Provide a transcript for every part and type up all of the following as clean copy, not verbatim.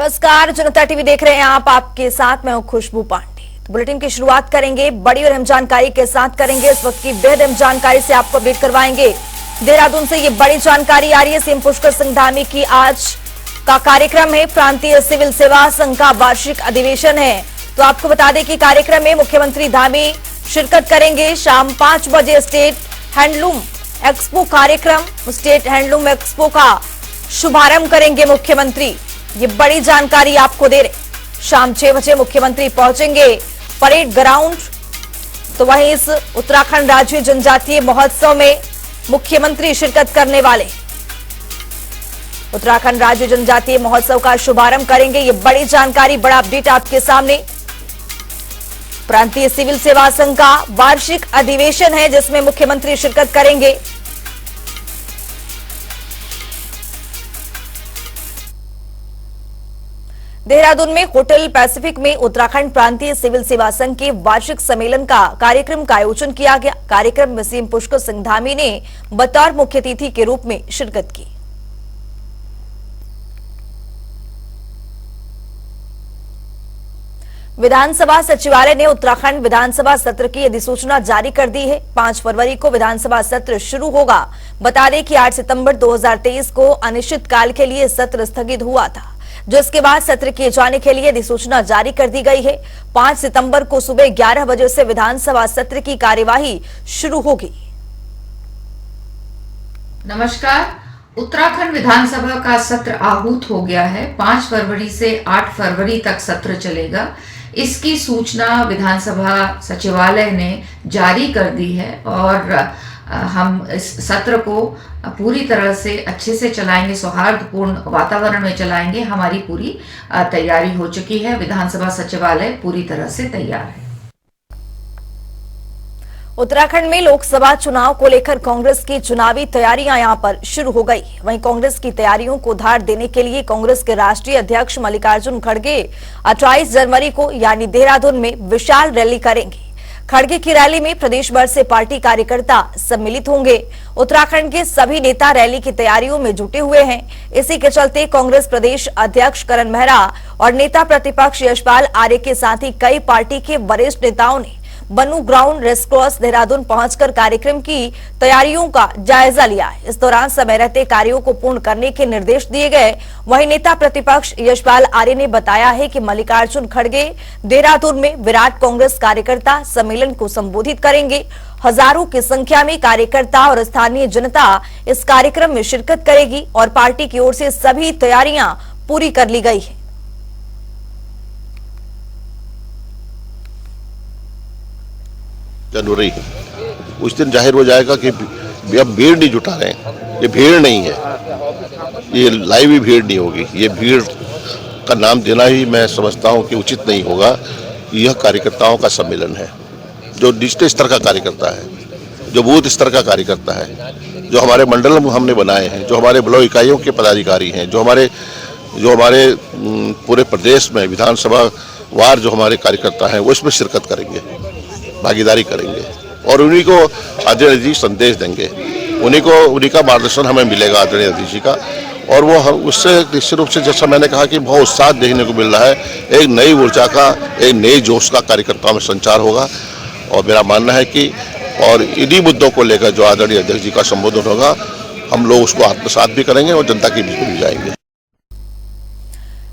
नमस्कार, जनता टीवी देख रहे हैं आप। आपके साथ मैं हूं खुशबू पांडे। तो बुलेटिन की शुरुआत करेंगे बड़ी और अहम जानकारी के साथ करेंगे। इस वक्त की बेहद अहम जानकारी से आपको अपडेट करवाएंगे। देहरादून से ये बड़ी जानकारी आ रही है। सीएम पुष्कर सिंह धामी की आज का कार्यक्रम है। प्रांतीय सिविल सेवा संघ का वार्षिक अधिवेशन है। तो आपको बता दें कि कार्यक्रम में मुख्यमंत्री धामी शिरकत करेंगे। शाम 5 बजे स्टेट हैंडलूम एक्सपो कार्यक्रम, स्टेट हैंडलूम एक्सपो का शुभारंभ करेंगे मुख्यमंत्री। ये बड़ी जानकारी आपको दे रहे। शाम 6 बजे मुख्यमंत्री पहुंचेंगे परेड ग्राउंड। तो वहीं इस उत्तराखंड राज्य जनजातीय महोत्सव में मुख्यमंत्री शिरकत करने वाले। उत्तराखंड राज्य जनजातीय महोत्सव का शुभारंभ करेंगे। ये बड़ी जानकारी, बड़ा अपडेट आपके सामने। प्रांतीय सिविल सेवा संघ का वार्षिक अधिवेशन है जिसमें मुख्यमंत्री शिरकत करेंगे। देहरादून में होटल पैसिफिक में उत्तराखंड प्रांतीय सिविल सेवा संघ के वार्षिक सम्मेलन का कार्यक्रम का आयोजन किया गया। कार्यक्रम में सीएम पुष्कर सिंह धामी ने बतौर मुख्य अतिथि के रूप में शिरकत की। विधानसभा सचिवालय ने उत्तराखंड विधानसभा सत्र की अधिसूचना जारी कर दी है। 5 फरवरी को विधानसभा सत्र शुरू होगा। बता दें कि 8 सितंबर 2023 को अनिश्चितकाल के लिए सत्र स्थगित हुआ था, जिसके बाद सत्र किए जाने के लिए अधिसूचना जारी कर दी गई है। 5 सितंबर को सुबह 11 बजे से विधानसभा सत्र की कार्यवाही शुरू होगी। नमस्कार, उत्तराखंड विधानसभा का सत्र आहूत हो गया है। 5 फरवरी से 8 फरवरी तक सत्र चलेगा। इसकी सूचना विधानसभा सचिवालय ने जारी कर दी है और हम इस सत्र को पूरी तरह से अच्छे से चलाएंगे, सौहार्दपूर्ण वातावरण में चलाएंगे। हमारी पूरी तैयारी हो चुकी है। विधानसभा सचिवालय पूरी तरह से तैयार है। उत्तराखंड में लोकसभा चुनाव को लेकर कांग्रेस की चुनावी तैयारियां यहां पर शुरू हो गई। वहीं कांग्रेस की तैयारियों को धार देने के लिए कांग्रेस के राष्ट्रीय अध्यक्ष मल्लिकार्जुन खड़गे 28 जनवरी को यानी देहरादून में विशाल रैली करेंगे। खड़गे की रैली में प्रदेश भर से पार्टी कार्यकर्ता सम्मिलित होंगे। उत्तराखंड के सभी नेता रैली की तैयारियों में जुटे हुए हैं। इसी के चलते कांग्रेस प्रदेश अध्यक्ष करण मेहरा और नेता प्रतिपक्ष यशपाल आर्य के साथ ही कई पार्टी के वरिष्ठ नेताओं ने बनू ग्राउंड रेस क्रॉस देहरादून पहुंचकर कार्यक्रम की तैयारियों का जायजा लिया। इस दौरान समय रहते कार्यों को पूर्ण करने के निर्देश दिए गए। वहीं नेता प्रतिपक्ष यशपाल आर्य ने बताया है कि मल्लिकार्जुन खड़गे देहरादून में विराट कांग्रेस कार्यकर्ता सम्मेलन को संबोधित करेंगे। हजारों की संख्या में कार्यकर्ता और स्थानीय जनता इस कार्यक्रम में शिरकत करेगी और पार्टी की ओर से सभी तैयारियां पूरी कर ली गई है। जनवरी उस दिन जाहिर हो जाएगा कि अब भीड़ नहीं जुटा रहे हैं। ये भीड़ नहीं है, ये लाइव ही भीड़ नहीं होगी। ये भीड़ का नाम देना ही मैं समझता हूं कि उचित नहीं होगा। यह कार्यकर्ताओं का सम्मेलन है, जो निचले स्तर का कार्यकर्ता है, जो बूथ स्तर का कार्यकर्ता है, जो हमारे मंडल हमने बनाए हैं, जो हमारे ब्लॉक इकाइयों के पदाधिकारी हैं, जो हमारे पूरे प्रदेश में विधानसभा वार जो हमारे कार्यकर्ता हैं वो इसमें शिरकत करेंगे, भागीदारी करेंगे और उन्हीं को आदरणीय जी संदेश देंगे। उन्हीं का मार्गदर्शन हमें मिलेगा आदरणीय जी का। और वो हम उससे निश्चित रूप से, जैसा मैंने कहा कि बहुत उत्साह देखने को मिल रहा है। एक नई ऊर्जा का, एक नई जोश का कार्यकर्ताओं में संचार होगा। और मेरा मानना है कि और इन्हीं मुद्दों को लेकर जो आदरणीय अध्यक्ष जी का संबोधन होगा, हम लोग उसको आत्मसात भी करेंगे और जनता के बीच भी जाएंगे।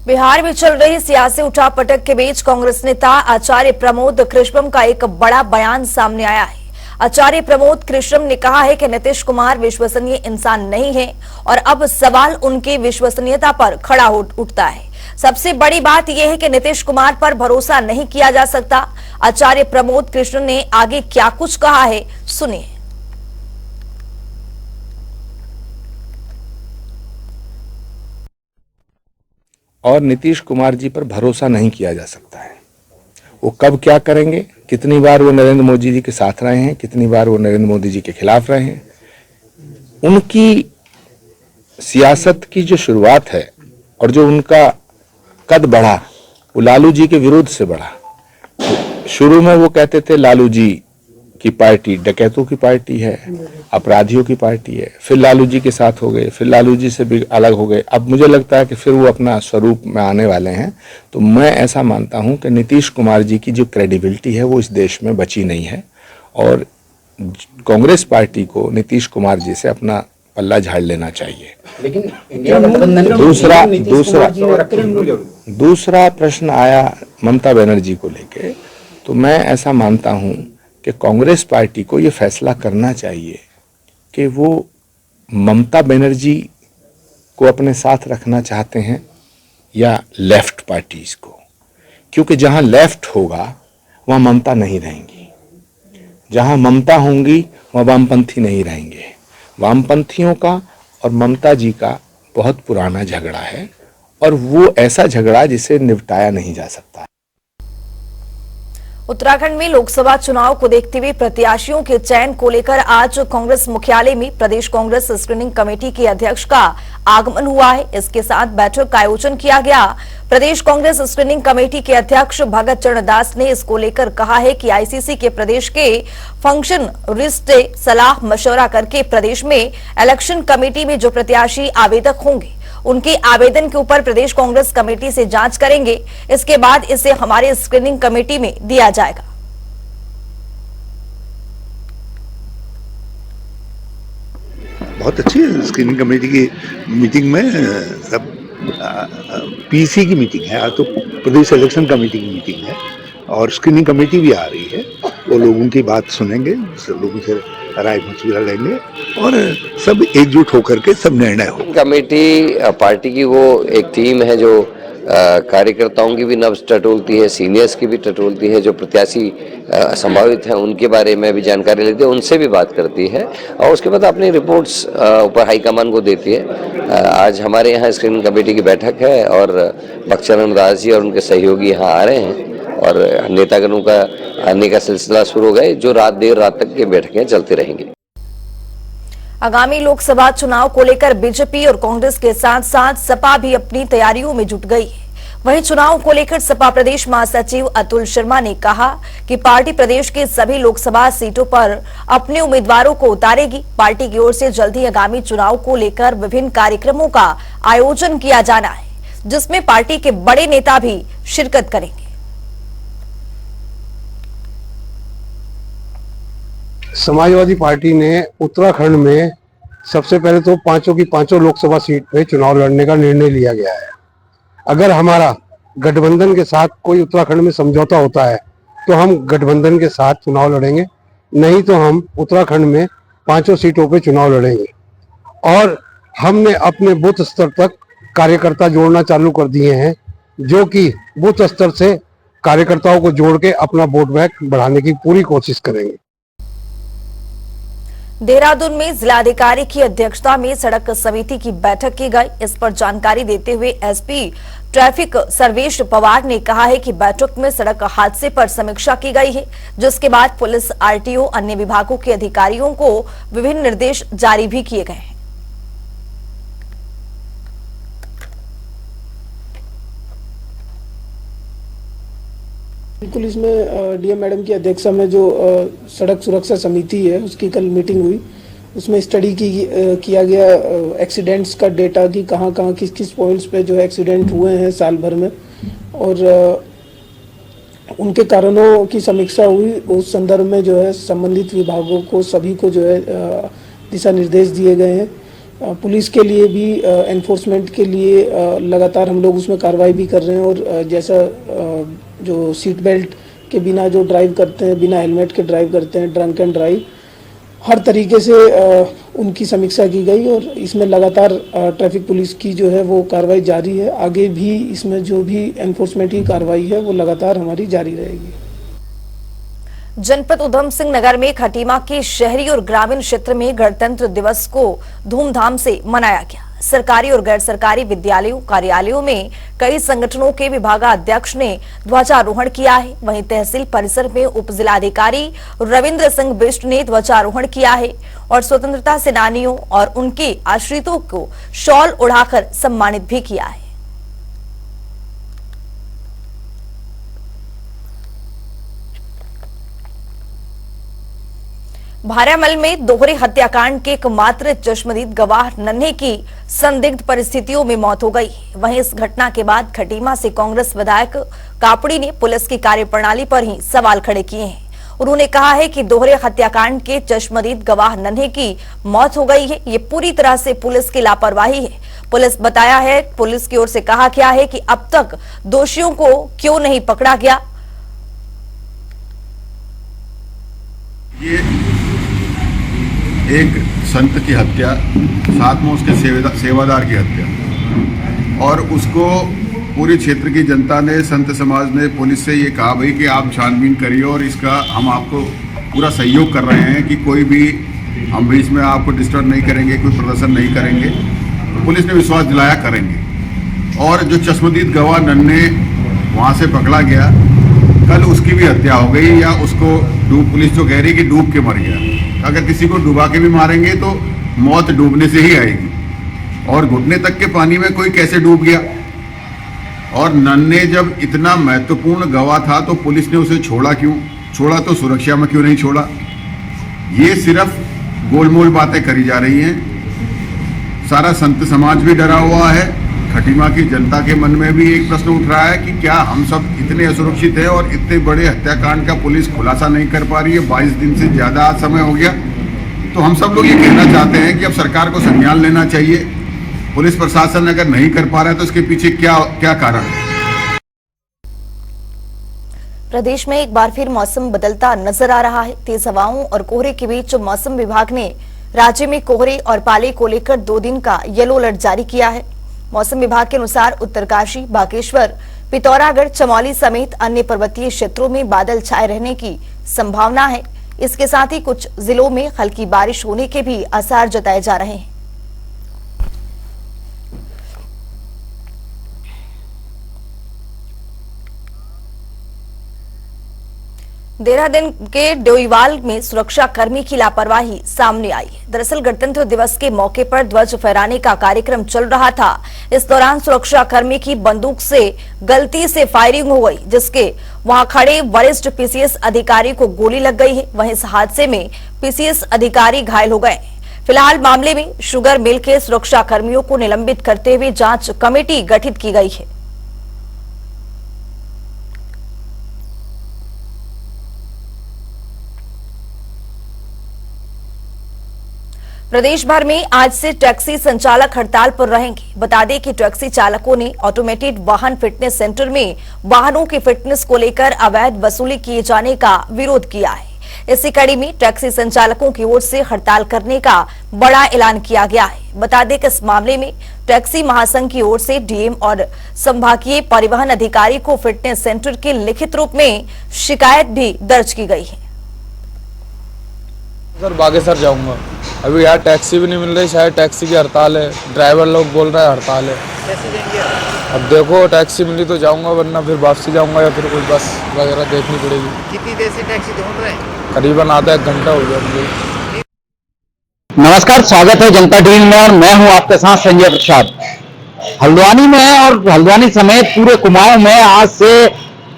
बिहार में चल रही सियासी उठापटक के बीच कांग्रेस नेता आचार्य प्रमोद कृष्णम का एक बड़ा बयान सामने आया है। आचार्य प्रमोद कृष्णम ने कहा है कि नीतीश कुमार विश्वसनीय इंसान नहीं है और अब सवाल उनकी विश्वसनीयता पर खड़ा उठता है। सबसे बड़ी बात यह है कि नीतीश कुमार पर भरोसा नहीं किया जा सकता। आचार्य प्रमोद कृष्णम ने आगे क्या कुछ कहा है, सुनिए। और नीतीश कुमार जी पर भरोसा नहीं किया जा सकता है। वो कब क्या करेंगे, कितनी बार वो नरेंद्र मोदी जी के साथ रहे हैं, कितनी बार वो नरेंद्र मोदी जी के खिलाफ रहे हैं। उनकी सियासत की जो शुरुआत है और जो उनका कद बढ़ा वो लालू जी के विरोध से बढ़ा। शुरू में वो कहते थे लालू जी की पार्टी डकैतों की पार्टी है, अपराधियों की पार्टी है, फिर लालू जी के साथ हो गए, फिर लालू जी से भी अलग हो गए, अब मुझे लगता है कि फिर वो अपना स्वरूप में आने वाले हैं। तो मैं ऐसा मानता हूं कि नीतीश कुमार जी की जो क्रेडिबिलिटी है वो इस देश में बची नहीं है और कांग्रेस पार्टी को नीतीश कुमार जी से अपना पल्ला झाड़ लेना चाहिए। लेकिन इंडिया गठबंधन दूसरा प्रश्न आया ममता बनर्जी को लेके, तो मैं ऐसा मानता हूं कि कांग्रेस पार्टी को ये फैसला करना चाहिए कि वो ममता बनर्जी को अपने साथ रखना चाहते हैं या लेफ्ट पार्टीज को, क्योंकि जहां लेफ्ट होगा वहां ममता नहीं रहेंगी, जहां ममता होंगी वहां वामपंथी नहीं रहेंगे। वामपंथियों का और ममता जी का बहुत पुराना झगड़ा है और वो ऐसा झगड़ा जिसे निपटाया नहीं जा सकता। उत्तराखंड में लोकसभा चुनाव को देखते हुए प्रत्याशियों के चयन को लेकर आज कांग्रेस मुख्यालय में प्रदेश कांग्रेस स्क्रीनिंग कमेटी के अध्यक्ष का आगमन हुआ है। इसके साथ बैठक का आयोजन किया गया। प्रदेश कांग्रेस स्क्रीनिंग कमेटी के अध्यक्ष भगत चरण दास ने इसको लेकर कहा है कि आईसीसी के प्रदेश के फंक्शन रिस्ट से सलाह मशवरा करके प्रदेश में इलेक्शन कमेटी में जो प्रत्याशी आवेदक होंगे उनके आवेदन के ऊपर प्रदेश कांग्रेस कमेटी से जांच करेंगे। इसके बाद इसे हमारे स्क्रीनिंग कमेटी में दिया जाएगा। बहुत अच्छी स्क्रीनिंग कमेटी की मीटिंग में सब पीसी की मीटिंग है, आज तो प्रदेश इलेक्शन कमेटी की मीटिंग है और स्क्रीनिंग कमेटी भी आ रही है। वो लोगों की बात सुनेंगे, सब लोगों से राय मशविरा लेंगे और सब एकजुट होकर के सब निर्णय हो। कमेटी पार्टी की वो एक टीम है जो कार्यकर्ताओं की भी नब्ज टटोलती है, सीनियर्स की भी टटोलती है, जो प्रत्याशी संभावित हैं उनके बारे में भी जानकारी लेती है, उनसे भी बात करती है और उसके बाद अपनी रिपोर्ट्स ऊपर हाईकमान को देती है। आज हमारे यहाँ स्क्रीनिंग कमेटी की बैठक है और भगत चरण दास जी और उनके सहयोगी यहाँ आ रहे हैं और नेतागणों का आने का सिलसिला शुरू हो गया, जो देर रात तक ये बैठकें चलती रहेंगी। आगामी लोकसभा चुनाव को लेकर बीजेपी और कांग्रेस के साथ साथ सपा भी अपनी तैयारियों में जुट गई है। वहीं चुनाव को लेकर सपा प्रदेश महासचिव अतुल शर्मा ने कहा कि पार्टी प्रदेश के सभी लोकसभा सीटों पर अपने उम्मीदवारों को उतारेगी। पार्टी की ओर से जल्द ही आगामी चुनाव को लेकर विभिन्न कार्यक्रमों का आयोजन किया जाना है, जिसमें पार्टी के बड़े नेता भी शिरकत करेंगे। समाजवादी पार्टी ने उत्तराखंड में सबसे पहले तो पांचों की पांचों लोकसभा सीट पे चुनाव लड़ने का निर्णय लिया गया है। अगर हमारा गठबंधन के साथ कोई उत्तराखंड में समझौता होता है तो हम गठबंधन के साथ चुनाव लड़ेंगे, नहीं तो हम उत्तराखंड में पांचों सीटों पे चुनाव लड़ेंगे। और हमने अपने बूथ स्तर तक कार्यकर्ता जोड़ना चालू कर दिए हैं, जो कि बूथ स्तर से कार्यकर्ताओं को जोड़ के अपना वोट बैंक बढ़ाने की पूरी कोशिश करेंगे। देहरादून में जिलाधिकारी की अध्यक्षता में सड़क समिति की बैठक की गई। इस पर जानकारी देते हुए एसपी ट्रैफिक सर्वेश पवार ने कहा है कि बैठक में सड़क हादसे पर समीक्षा की गई है, जिसके बाद पुलिस, आरटीओ, अन्य विभागों के अधिकारियों को विभिन्न निर्देश जारी भी किए गए हैं। बिल्कुल, इसमें डीएम मैडम की अध्यक्षता में जो सड़क सुरक्षा समिति है उसकी कल मीटिंग हुई। उसमें स्टडी किया गया एक्सीडेंट्स का डेटा कि कहाँ किस किस पॉइंट्स पे जो है एक्सीडेंट हुए हैं साल भर में, और उनके कारणों की समीक्षा हुई। उस संदर्भ में जो है संबंधित विभागों को सभी को जो है दिशा निर्देश दिए गए हैं। पुलिस के लिए भी एनफोर्समेंट के लिए लगातार हम लोग उसमें कार्रवाई भी कर रहे हैं। और जैसा जो सीट बेल्ट के बिना जो ड्राइव करते हैं, बिना हेलमेट के ड्राइव करते हैं, ड्रंक एंड ड्राइव, हर तरीके से उनकी समीक्षा की गई और इसमें लगातार ट्रैफिक पुलिस की जो है वो कार्रवाई जारी है। आगे भी इसमें जो भी एनफोर्समेंट की कार्रवाई है वो लगातार हमारी जारी रहेगी। जनपद उधम सिंह नगर में खटीमा के शहरी और ग्रामीण क्षेत्र में गणतंत्र दिवस को धूमधाम से मनाया गया। सरकारी और गैर सरकारी विद्यालयों, कार्यालयों में कई संगठनों के विभागाध्यक्ष ने ध्वजारोहण किया है। वहीं तहसील परिसर में उप जिलाधिकारी रविंद्र सिंह बिष्ट ने ध्वजारोहण किया है और स्वतंत्रता सेनानियों और उनके आश्रितों को शॉल उड़ाकर सम्मानित भी किया है। भारामल में दोहरे हत्याकांड के एकमात्र चश्मदीद गवाह नन्हे की संदिग्ध परिस्थितियों में मौत हो गई। वहीं इस घटना के बाद खटीमा से कांग्रेस विधायक कापड़ी ने पुलिस की कार्यप्रणाली पर ही सवाल खड़े किए हैं। उन्होंने कहा है कि दोहरे हत्याकांड के चश्मदीद गवाह नन्हे की मौत हो गई है, ये पूरी तरह से पुलिस की लापरवाही है। पुलिस बताया है, पुलिस की ओर से कहा गया है कि अब तक दोषियों को क्यों नहीं पकड़ा गया। ये एक संत की हत्या, साथ में उसके सेवादार की हत्या, और उसको पूरे क्षेत्र की जनता ने, संत समाज ने पुलिस से ये कहा भाई कि आप छानबीन करिए और इसका हम आपको पूरा सहयोग कर रहे हैं कि कोई भी हम बीच में आपको डिस्टर्ब नहीं करेंगे, कोई प्रदर्शन नहीं करेंगे। तो पुलिस ने विश्वास दिलाया करेंगे। और जो चश्मदीद गवाह नन्हे वहाँ से पकड़ा गया, कल उसकी भी हत्या हो गई, या उसको पुलिस तो कह रही कि डूब के मर गया। अगर किसी को डुबा के भी मारेंगे तो मौत डूबने से ही आएगी, और घुटने तक के पानी में कोई कैसे डूब गया। और नन्हे जब इतना महत्वपूर्ण गवाह था तो पुलिस ने उसे छोड़ा क्यों? छोड़ा तो सुरक्षा में क्यों नहीं छोड़ा? ये सिर्फ गोलमोल बातें करी जा रही हैं। सारा संत समाज भी डरा हुआ है, खटीमा की जनता के मन में भी एक प्रश्न उठ रहा है कि क्या हम सब इतने असुरक्षित हैं और इतने बड़े हत्याकांड का पुलिस खुलासा नहीं कर पा रही है। 22 दिन से ज़्यादा समय हो गया। तो हम सब लोग ये कहना चाहते हैं कि अब सरकार को संज्ञान लेना चाहिए। पुलिस प्रशासन अगर नहीं कर पा रहा है तो इसके पीछे क्या कारण है। प्रदेश में एक बार फिर मौसम बदलता नजर आ रहा है। तेज हवाओं और कोहरे के बीच मौसम विभाग ने राज्य में कोहरे और पाले को लेकर 2 दिन का येलो अलर्ट जारी किया है। मौसम विभाग के अनुसार उत्तरकाशी, बागेश्वर, पिथौरागढ़, चमौली समेत अन्य पर्वतीय क्षेत्रों में बादल छाए रहने की संभावना है। इसके साथ ही कुछ जिलों में हल्की बारिश होने के भी आसार जताए जा रहे हैं। देहरादून के डोईवाल में सुरक्षा कर्मी की लापरवाही सामने आई। दरअसल गणतंत्र दिवस के मौके पर ध्वज फहराने का कार्यक्रम चल रहा था। इस दौरान सुरक्षा कर्मी की बंदूक से गलती से फायरिंग हो गई, जिसके वहां खड़े वरिष्ठ पीसीएस अधिकारी को गोली लग गई है। वहीं इस हादसे में पीसीएस अधिकारी घायल हो गए। फिलहाल मामले में शुगर मिल के सुरक्षा कर्मियों को निलंबित करते हुए जांच कमेटी गठित की गई है। प्रदेश भर में आज से टैक्सी संचालक हड़ताल पर रहेंगे। बता दें कि टैक्सी चालकों ने ऑटोमेटेड वाहन फिटनेस सेंटर में वाहनों की फिटनेस को लेकर अवैध वसूली किए जाने का विरोध किया है। इसी कड़ी में टैक्सी संचालकों की ओर से हड़ताल करने का बड़ा ऐलान किया गया है। बता दें कि इस मामले में टैक्सी महासंघ की ओर से डीएम और संभागीय परिवहन अधिकारी को फिटनेस सेंटर के लिखित रूप में शिकायत भी दर्ज की गई है। सर बागेश्वर जाऊंगा, अभी यार टैक्सी भी नहीं मिल रही, शायद टैक्सी की हड़ताल है। ड्राइवर लोग बोल रहे हैं हड़ताल है। कैसे देंगे आप? अब देखो टैक्सी मिली तो जाऊंगा, वरना फिर वापसी जाऊंगा या फिर कोई बस वगैरह देखनी पड़ेगी। कितनी देर से टैक्सी ढूंढ रहे हैं? करीबन आधा 1 घंटा हो गया मुझे। नमस्कार, स्वागत है जनता टीवी में और मैं हूं आपके साथ संजय प्रसाद। हल्द्वानी में और हल्द्वानी समेत पूरे कुमाऊं में आज से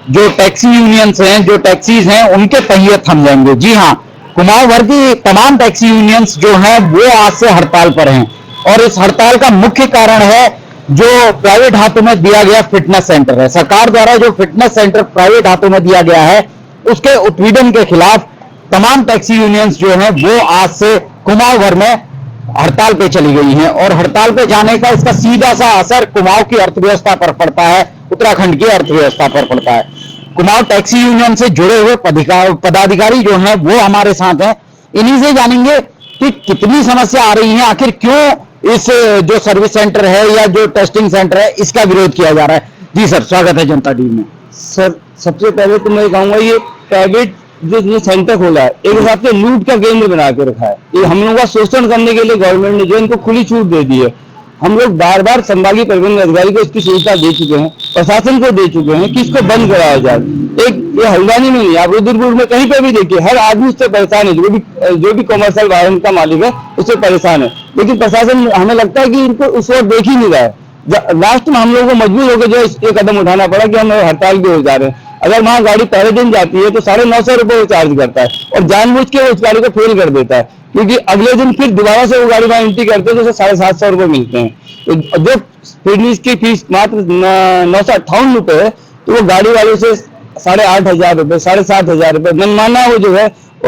जो टैक्सी यूनियंस हैं, जो टैक्सीज हैं, उनके पहिए थम जाएंगे। जी हाँ, कुमाऊं भर की तमाम टैक्सी यूनियंस जो हैं वो आज से हड़ताल पर हैं। और इस हड़ताल का मुख्य कारण है जो प्राइवेट हाथों में दिया गया फिटनेस सेंटर है। सरकार द्वारा जो फिटनेस सेंटर प्राइवेट हाथों में दिया गया है, उसके उत्पीड़न के खिलाफ तमाम टैक्सी यूनियंस जो हैं वो आज से कुमाऊं भर में हड़ताल पे चली गई हैं। और हड़ताल पे जाने का इसका सीधा सा असर कुमाऊं की अर्थव्यवस्था पर पड़ता है, उत्तराखंड की अर्थव्यवस्था पर पड़ता है। कुमाऊं टैक्सी यूनियन से जुड़े हुए पदाधिकारी जो हैं वो हमारे साथ हैं। इन्हीं से जानेंगे कि कितनी समस्या आ रही है, आखिर क्यों इस जो सर्विस सेंटर है या जो टेस्टिंग सेंटर है इसका विरोध किया जा रहा है। जी सर, स्वागत है जनता टीवी में। सर सबसे पहले तो मैं कहूंगा ये प्राइवेट जो सेंटर खोला है एक हिसाब से लूट का केंद्र बना के रखा है। ये हम लोगों का शोषण करने के लिए गवर्नमेंट ने जो इनको खुली छूट दे दी है। हम लोग बार बार संभागीय परिवहन अधिकारी को इसकी सूचना दे चुके हैं, प्रशासन को दे चुके हैं कि इसको बंद कराया जाए। एक ये हल्द्वानी में नहीं, आप रुद्रपुर में कहीं पे भी देखिए, हर आदमी उससे परेशान है। जो भी कॉमर्शियल वाहन का मालिक है उससे परेशान है, लेकिन प्रशासन हमें लगता है कि इनको उस ओर देख ही नहीं रहा है। लास्ट में हम लोगों को मजबूर होकर जो ये कदम उठाना पड़ा कि हम हड़ताल की ओर जा रहे हैं। अगर वहां गाड़ी पहले दिन जाती है तो 950 रुपये वो चार्ज करता है और जानबूझ के उस गाड़ी को फेल कर देता है, क्योंकि अगले दिन फिर दोबारा से वो गाड़ी वहां एंट्री करते हैं तो 750 रुपये मिलते हैं। तो जो फिटनेस की फीस मात्र 958 रुपये है, तो वो गाड़ी वाले से 8,500 रुपये 7,500 रुपये मनमाना वो जो है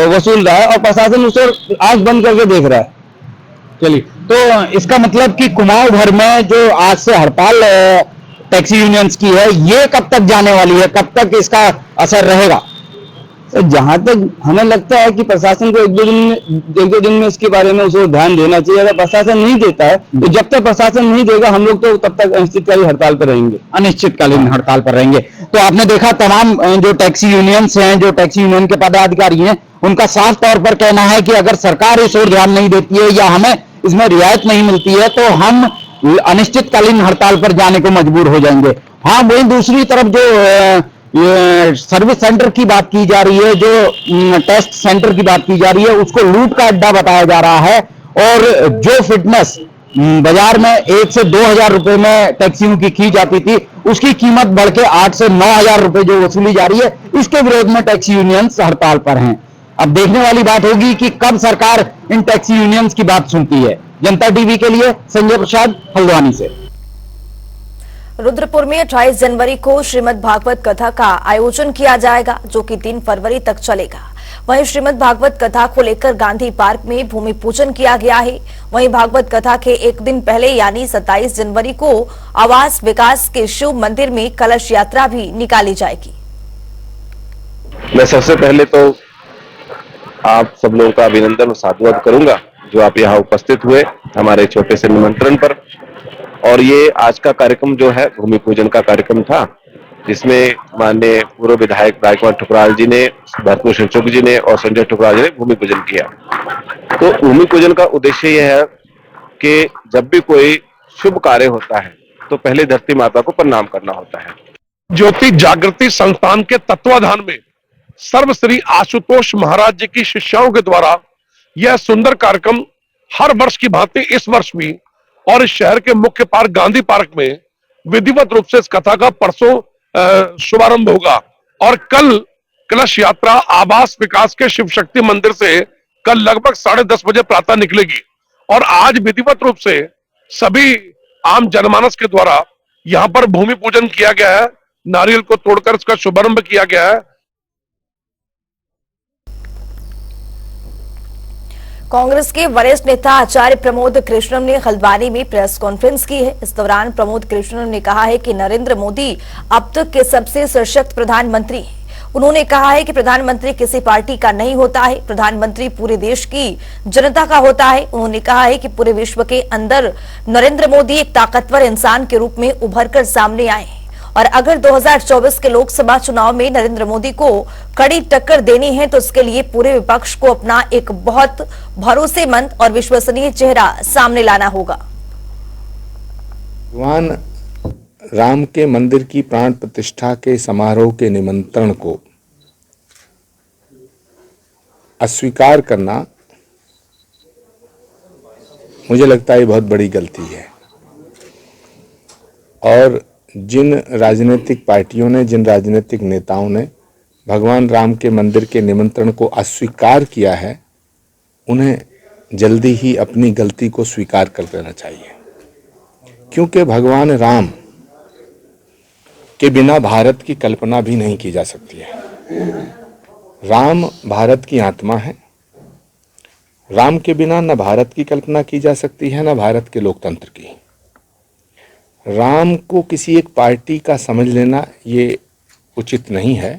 वसूल रहा है और प्रशासन उसे आंख बंद करके देख रहा है। चलिए, तो इसका मतलब कि कुमाऊं भर में जो आज से हड़ताल टैक्सी यूनियंस की है, ये कब तक जाने वाली है, कब तक इसका असर रहेगा? जहां तक हमें लगता है कि प्रशासन को एक दो दिन में इसके बारे में उसे ध्यान देना चाहिए। अगर प्रशासन नहीं देता है तो जब तक प्रशासन नहीं देगा हम लोग तो तब तक अनिश्चितकालीन हड़ताल पर रहेंगे। अनिश्चितकालीन हड़ताल पर रहेंगे। तो आपने देखा तमाम जो टैक्सी यूनियंस हैं, जो टैक्सी यूनियन के पदाधिकारी हैं, उनका साफ तौर पर कहना है कि अगर सरकार इस ओर ध्यान नहीं देती है या हमें इसमें रियायत नहीं मिलती है तो हम अनिश्चितकालीन हड़ताल पर जाने को मजबूर हो जाएंगे। हाँ, वहीं दूसरी तरफ जो ये सर्विस सेंटर की बात की जा रही है, जो टेस्ट सेंटर की बात की जा रही है, उसको लूट का अड्डा बताया जा रहा है और जो फिटनेस बाजार में 1 से 2,000 रुपए में टैक्सियों की जाती थी, उसकी कीमत बढ़ के 8 से 9,000 रुपए जो वसूली जा रही है, इसके विरोध में टैक्सी यूनियंस हड़ताल पर हैं। अब देखने वाली बात होगी कि कब सरकार इन टैक्सी यूनियंस की बात सुनती है। जनता टीवी के लिए संजय प्रसाद, हल्द्वानी से। रुद्रपुर में 28 जनवरी को श्रीमद् भागवत कथा का आयोजन किया जाएगा, जो कि 3 फरवरी तक चलेगा। वहीं श्रीमद् भागवत कथा को लेकर गांधी पार्क में भूमि पूजन किया गया है। वहीं भागवत कथा के एक दिन पहले यानी 27 जनवरी को आवास विकास के शिव मंदिर में कलश यात्रा भी निकाली जाएगी। मैं सबसे पहले तो आप सब लोगों का अभिनंदन और साधुवाद करूंगा जो आप यहाँ उपस्थित हुए हमारे छोटे से निमंत्रण पर। और ये आज का कार्यक्रम जो है भूमि पूजन का कार्यक्रम था, जिसमें माननीय पूर्व विधायक राजकुमार ठुकराल जी ने, भरतभूषण शुक्ल जी ने और संजय ठुकराल जी ने भूमि पूजन किया। तो भूमि पूजन का उद्देश्य यह है कि जब भी कोई शुभ कार्य होता है तो पहले धरती माता को प्रणाम करना होता है। ज्योति जागृति संस्थान के तत्वाधान में सर्वश्री आशुतोष महाराज जी की शिष्याओं के द्वारा यह सुंदर कार्यक्रम हर वर्ष की भांति इस वर्ष भी और इस शहर के मुख्य पार्क गांधी पार्क में विधिवत रूप से इस कथा का परसों शुभारंभ होगा और कल कलश यात्रा आवास विकास के शिव शक्ति मंदिर से कल लगभग 10:30 बजे प्रातः निकलेगी और आज विधिवत रूप से सभी आम जनमानस के द्वारा यहाँ पर भूमि पूजन किया गया है। नारियल को तोड़कर इसका शुभारंभ किया गया है। कांग्रेस के वरिष्ठ नेता आचार्य प्रमोद कृष्णन ने हल्द्वानी में प्रेस कॉन्फ्रेंस की है। इस दौरान प्रमोद कृष्णन ने कहा है कि नरेंद्र मोदी अब तक के सबसे सशक्त प्रधानमंत्री हैं। उन्होंने कहा है कि प्रधानमंत्री किसी पार्टी का नहीं होता है, प्रधानमंत्री पूरे देश की जनता का होता है। उन्होंने कहा है कि पूरे विश्व के अंदर नरेंद्र मोदी एक ताकतवर इंसान के रूप में उभर कर सामने आए हैं और अगर 2024 के लोकसभा चुनाव में नरेंद्र मोदी को कड़ी टक्कर देनी है तो उसके लिए पूरे विपक्ष को अपना एक बहुत भरोसेमंद और विश्वसनीय चेहरा सामने लाना होगा। भगवान राम के मंदिर की प्राण प्रतिष्ठा के समारोह के निमंत्रण को अस्वीकार करना मुझे लगता है बहुत बड़ी गलती है और जिन राजनीतिक पार्टियों ने, जिन राजनीतिक नेताओं ने भगवान राम के मंदिर के निमंत्रण को अस्वीकार किया है, उन्हें जल्दी ही अपनी गलती को स्वीकार कर लेना चाहिए, क्योंकि भगवान राम के बिना भारत की कल्पना भी नहीं की जा सकती है। राम भारत की आत्मा है। राम के बिना न भारत की कल्पना की जा सकती है, न भारत के लोकतंत्र की। राम को किसी एक पार्टी का समझ लेना ये उचित नहीं है।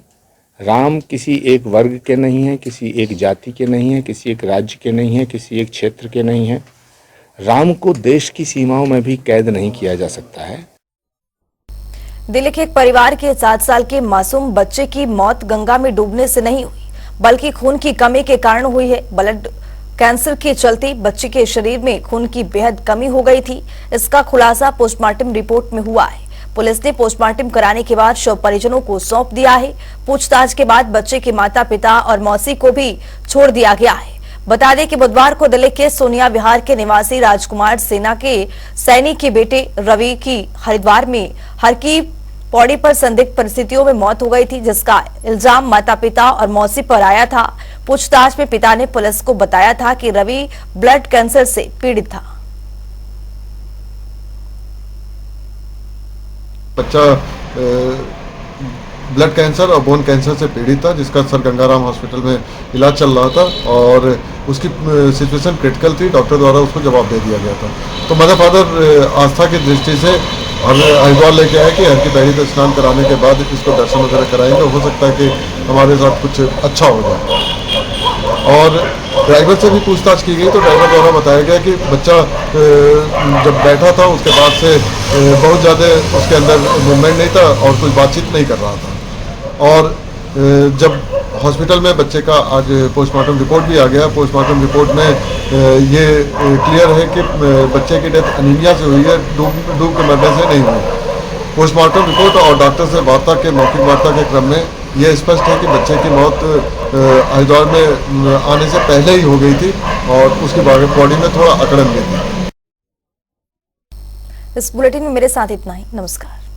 राम किसी एक वर्ग के नहीं है, किसी एक जाति के नहीं है, किसी एक राज्य के नहीं है, किसी एक क्षेत्र के नहीं है। राम को देश की सीमाओं में भी कैद नहीं किया जा सकता है। दिल्ली के एक परिवार के 7 साल के मासूम बच्चे की मौत गंगा में डूबने से नहीं हुई, बल्कि खून की कमी के कारण हुई है। ब्लड कैंसर के चलते बच्चे के शरीर में खून की बेहद कमी हो गई थी। इसका खुलासा पोस्टमार्टम रिपोर्ट में हुआ है। पुलिस ने पोस्टमार्टम कराने के बाद शव परिजनों को सौंप दिया है। पूछताछ के बाद बच्चे के माता पिता और मौसी को भी छोड़ दिया गया है। बता दें कि बुधवार को दिल्ली के सोनिया विहार के निवासी राजकुमार सेना के सैनिक के बेटे रवि की हरिद्वार में हर की पौड़ी पर संदिग्ध परिस्थितियों में मौत हो गई थी, जिसका इल्जाम माता पिता और मौसी पर आया था। पूछताछ में पिता ने पुलिस को बताया था कि रवि ब्लड कैंसर से पीड़ित था। बच्चा ब्लड कैंसर और बोन कैंसर से पीड़ित था, जिसका सर गंगाराम हॉस्पिटल में इलाज चल रहा था और उसकी सिचुएशन क्रिटिकल थी। डॉक्टर द्वारा उसको जवाब दे दिया गया था। तो मदर फादर आस्था की दृष्टि से हरिद्वार लेके आए कि हर की पैड़ी पे स्नान कराने के बाद इसको दर्शन वगैरह कराएंगे, हो सकता है कि हमारे साथ कुछ अच्छा हो जाए। और ड्राइवर से भी पूछताछ की गई तो ड्राइवर द्वारा बताया गया कि बच्चा जब बैठा था उसके बाद से बहुत ज़्यादा उसके अंदर मूवमेंट नहीं था और कुछ बातचीत नहीं कर रहा था। और जब हॉस्पिटल में बच्चे का आज पोस्टमार्टम रिपोर्ट भी आ गया। पोस्टमार्टम रिपोर्ट में ये क्लियर है कि बच्चे की डेथ अनीमिया से हुई है, डूब के मरने से नहीं हुई। पोस्टमार्टम रिपोर्ट और डॉक्टर से वार्ता के मौखिक वार्ता के क्रम में ये स्पष्ट है कि बच्चे की मौत हरिद्वार में आने से पहले ही हो गई थी और उसकी बॉडी में थोड़ा अकड़न भी थी। इस बुलेटिन में मेरे साथ इतना ही। नमस्कार।